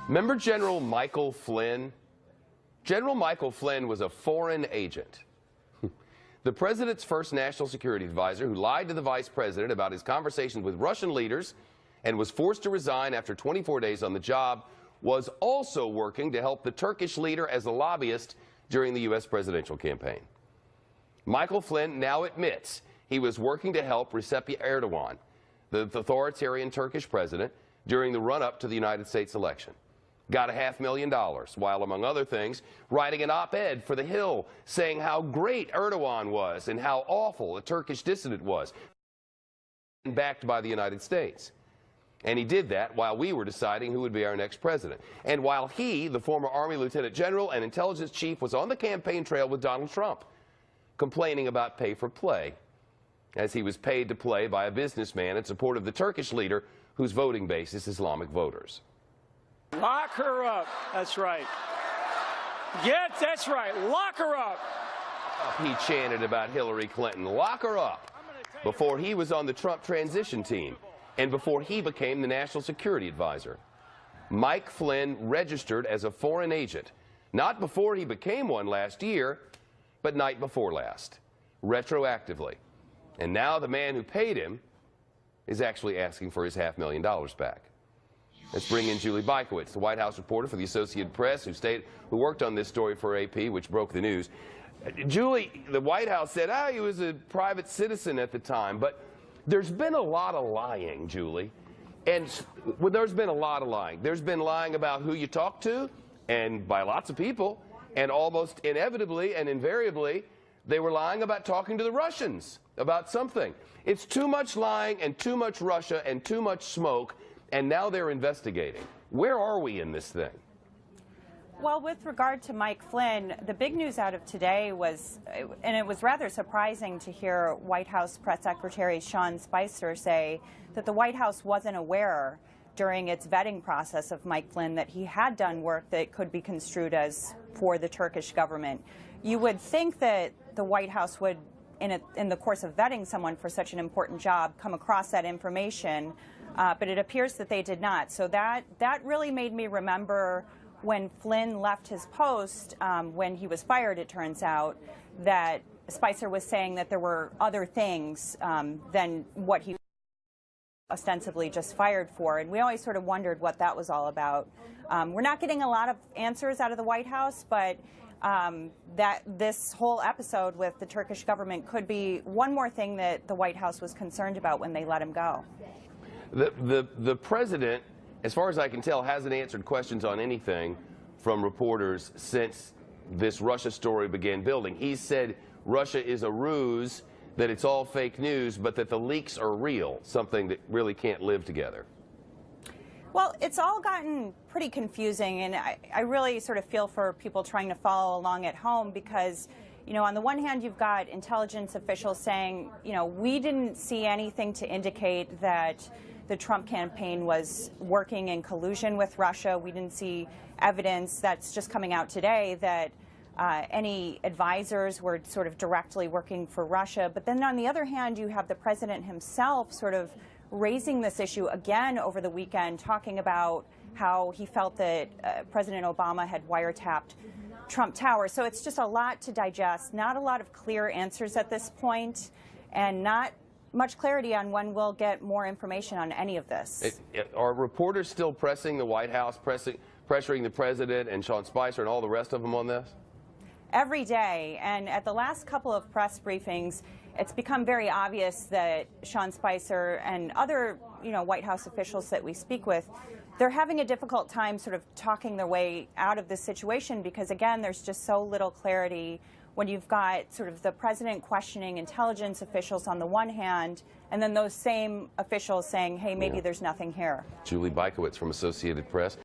Remember General Michael Flynn? General Michael Flynn was a foreign agent. The president's first national security advisor who lied to the vice president about his conversations with Russian leaders and was forced to resign after 24 days on the job was also working to help the Turkish leader as a lobbyist during the U.S. presidential campaign. Michael Flynn now admits he was working to help Recep Erdogan, the authoritarian Turkish president, during the run-up to the United States election. Got $500,000, while, among other things, writing an op-ed for The Hill saying how great Erdogan was and how awful a Turkish dissident was, backed by the United States. And he did that while we were deciding who would be our next president. And while he, the former Army Lieutenant General and intelligence chief, was on the campaign trail with Donald Trump, complaining about pay for play, as he was paid to play by a businessman in support of the Turkish leader whose voting base is Islamic voters. Lock her up. That's right. Yes, that's right. Lock her up. He chanted about Hillary Clinton. Lock her up. Before he was on the Trump transition team and before he became the national security advisor. Mike Flynn registered as a foreign agent, not before he became one last year, but night before last, retroactively. And now the man who paid him is actually asking for his $500,000 back. Let's bring in Julie Bykowitz, the White House reporter for the Associated Press, who worked on this story for AP, which broke the news. Julie, the White House said, he was a private citizen at the time, but there's been a lot of lying, Julie. And there's been a lot of lying. There's been lying about who you talk to, and by lots of people, and almost inevitably and invariably, they were lying about talking to the Russians about something. It's too much lying and too much Russia and too much smoke. And now they're investigating. Where are we in this thing? Well, with regard to Mike Flynn, the big news out of today was, and it was rather surprising to hear White House Press Secretary Sean Spicer say that the White House wasn't aware during its vetting process of Mike Flynn that he had done work that could be construed as for the Turkish government. You would think that the White House would, in the course of vetting someone for such an important job, come across that information. But it appears that they did not. So that really made me remember when Flynn left his post, when he was fired, it turns out, that Spicer was saying that there were other things than what he ostensibly just fired for. And we always sort of wondered what that was all about. We're not getting a lot of answers out of the White House, but that this whole episode with the Turkish government could be one more thing that the White House was concerned about when they let him go. The president, as far as I can tell, hasn't answered questions on anything from reporters since this Russia story began building. He said Russia is a ruse, that it's all fake news, but that the leaks are real, something that really can't live together. Well, it's all gotten pretty confusing, and I really sort of feel for people trying to follow along at home because, you know, on the one hand, you've got intelligence officials saying, you know, we didn't see anything to indicate that the Trump campaign was working in collusion with Russia. We didn't see evidence that's just coming out today that any advisors were sort of directly working for Russia. But then on the other hand, you have the president himself sort of raising this issue again over the weekend, talking about how he felt that President Obama had wiretapped Trump Tower. So it's just a lot to digest, not a lot of clear answers at this point, and not much clarity on when we'll get more information on any of this. Are reporters still pressing the White House, pressuring the president and Sean Spicer and all the rest of them on this? Every day, and at the last couple of press briefings, it's become very obvious that Sean Spicer and other, White House officials that we speak with, they're having a difficult time sort of talking their way out of this situation because, again, there's just so little clarity when you've got sort of the president questioning intelligence officials on the one hand, and then those same officials saying, hey, maybe there's nothing here. Julie Bykowitz from Associated Press.